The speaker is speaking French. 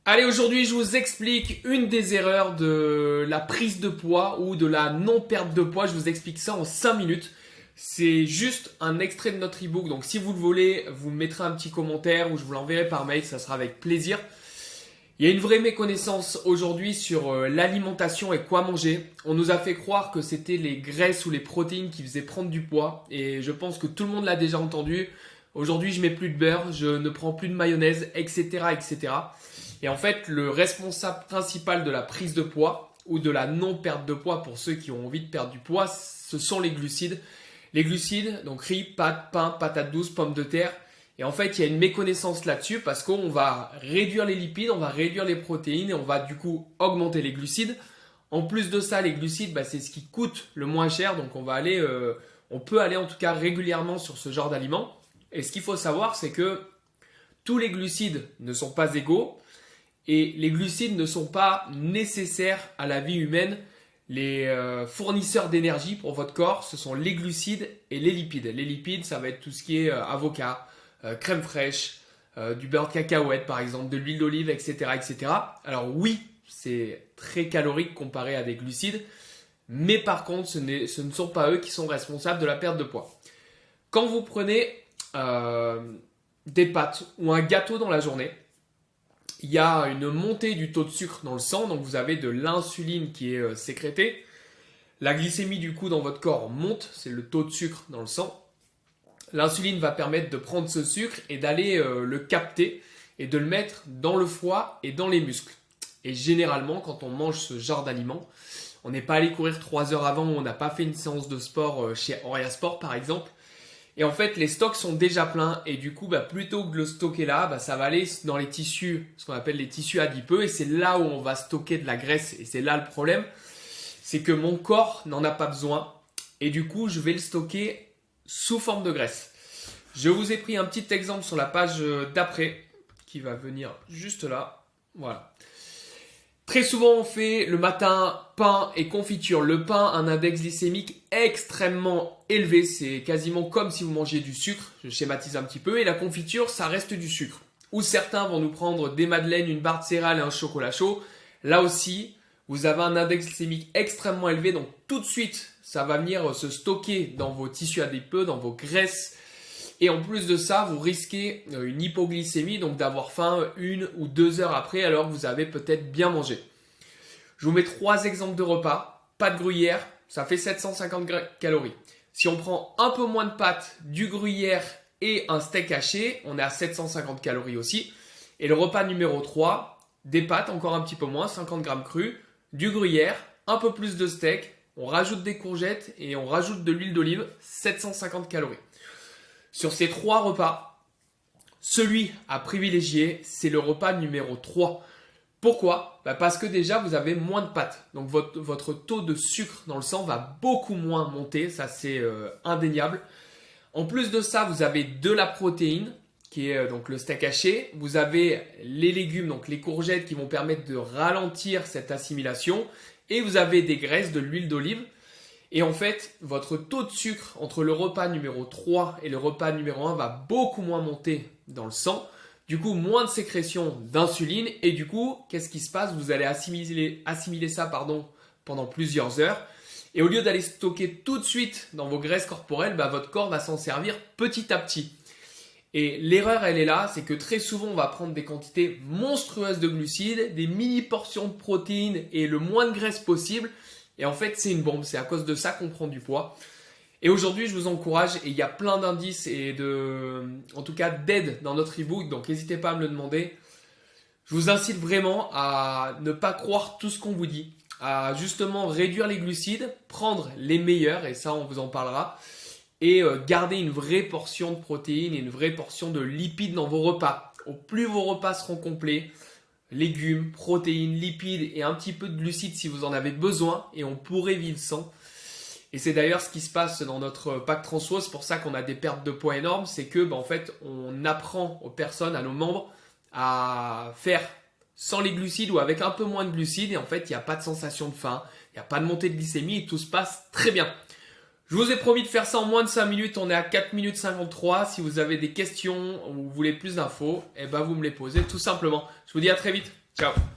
Allez, aujourd'hui, je vous explique une des erreurs de la prise de poids ou de la non-perte de poids. Je vous explique ça en 5 minutes. C'est juste un extrait de notre ebook. Donc, si vous le voulez, vous me mettrez un petit commentaire ou je vous l'enverrai par mail. Ça sera avec plaisir. Il y a une vraie méconnaissance aujourd'hui sur l'alimentation et quoi manger. On nous a fait croire que c'était les graisses ou les protéines qui faisaient prendre du poids. Et je pense que tout le monde l'a déjà entendu. Aujourd'hui, je mets plus de beurre, je ne prends plus de mayonnaise, etc., etc. Et en fait, le responsable principal de la prise de poids ou de la non-perte de poids pour ceux qui ont envie de perdre du poids, ce sont les glucides. Les glucides, donc riz, pâtes, pain, patates douces, pommes de terre. Et en fait, il y a une méconnaissance là-dessus parce qu'on va réduire les lipides, on va réduire les protéines et on va du coup augmenter les glucides. En plus de ça, les glucides, c'est ce qui coûte le moins cher. Donc on peut aller en tout cas régulièrement sur ce genre d'aliments. Et ce qu'il faut savoir, c'est que tous les glucides ne sont pas égaux et les glucides ne sont pas nécessaires à la vie humaine. Les fournisseurs d'énergie pour votre corps, ce sont les glucides et les lipides. Les lipides, ça va être tout ce qui est avocat, crème fraîche, du beurre de cacahuète par exemple, de l'huile d'olive, etc., etc. Alors oui, c'est très calorique comparé à des glucides, mais par contre, ce ne sont pas eux qui sont responsables de la perte de poids. Quand vous prenez des pâtes ou un gâteau dans la journée, il y a une montée du taux de sucre dans le sang, donc vous avez de l'insuline qui est sécrétée. La glycémie du coup dans votre corps monte, c'est le taux de sucre dans le sang. L'insuline va permettre de prendre ce sucre et d'aller le capter et de le mettre dans le foie et dans les muscles. Et généralement, quand on mange ce genre d'aliments, on n'est pas allé courir 3 heures avant, on n'a pas fait une séance de sport chez Auria Sport par exemple. Et en fait, les stocks sont déjà pleins et du coup, plutôt que de le stocker là, ça va aller dans les tissus, ce qu'on appelle les tissus adipeux et c'est là où on va stocker de la graisse. Et c'est là le problème, c'est que mon corps n'en a pas besoin et du coup, je vais le stocker sous forme de graisse. Je vous ai pris un petit exemple sur la page d'après qui va venir juste là. Voilà. Très souvent, on fait le matin pain et confiture. Le pain a un index glycémique extrêmement élevé. C'est quasiment comme si vous mangiez du sucre. Je schématise un petit peu. Et la confiture, ça reste du sucre. Ou certains vont nous prendre des madeleines, une barre de céréales et un chocolat chaud. Là aussi, vous avez un index glycémique extrêmement élevé. Donc tout de suite, ça va venir se stocker dans vos tissus adipeux, dans vos graisses. Et en plus de ça, vous risquez une hypoglycémie, donc d'avoir faim 1 ou 2 heures après alors que vous avez peut-être bien mangé. Je vous mets 3 exemples de repas. Pâtes gruyère, ça fait 750 calories. Si on prend un peu moins de pâtes, du gruyère et un steak haché, on est à 750 calories aussi. Et le repas numéro 3, des pâtes, encore un petit peu moins, 50 grammes crus, du gruyère, un peu plus de steak, on rajoute des courgettes et on rajoute de l'huile d'olive, 750 calories. Sur ces 3 repas, celui à privilégier, c'est le repas numéro 3. Pourquoi ? Parce que déjà, vous avez moins de pâtes. Donc, votre taux de sucre dans le sang va beaucoup moins monter. Ça, c'est indéniable. En plus de ça, vous avez de la protéine, qui est donc le steak haché. Vous avez les légumes, donc les courgettes, qui vont permettre de ralentir cette assimilation. Et vous avez des graisses, de l'huile d'olive. Et en fait, votre taux de sucre entre le repas numéro 3 et le repas numéro 1 va beaucoup moins monter dans le sang. Du coup, moins de sécrétion d'insuline. Et du coup, qu'est-ce qui se passe ? Vous allez assimiler ça pendant plusieurs heures. Et au lieu d'aller stocker tout de suite dans vos graisses corporelles, votre corps va s'en servir petit à petit. Et l'erreur, elle est là, c'est que très souvent, on va prendre des quantités monstrueuses de glucides, des mini portions de protéines et le moins de graisse possible. Et en fait, c'est une bombe. C'est à cause de ça qu'on prend du poids. Et aujourd'hui, je vous encourage, et il y a plein d'indices et en tout cas d'aides dans notre ebook, donc n'hésitez pas à me le demander. Je vous incite vraiment à ne pas croire tout ce qu'on vous dit, à justement réduire les glucides, prendre les meilleurs, et ça, on vous en parlera, et garder une vraie portion de protéines et une vraie portion de lipides dans vos repas. Au plus vos repas seront complets, légumes, protéines, lipides et un petit peu de glucides si vous en avez besoin et on pourrait vivre sans. Et c'est d'ailleurs ce qui se passe dans notre pack Transfo, c'est pour ça qu'on a des pertes de poids énormes, c'est que en fait on apprend aux personnes, à nos membres à faire sans les glucides ou avec un peu moins de glucides et en fait il n'y a pas de sensation de faim, il n'y a pas de montée de glycémie et tout se passe très bien. Je vous ai promis de faire ça en moins de 5 minutes, on est à 4 minutes 53. Si vous avez des questions ou vous voulez plus d'infos, vous me les posez tout simplement. Je vous dis à très vite. Ciao.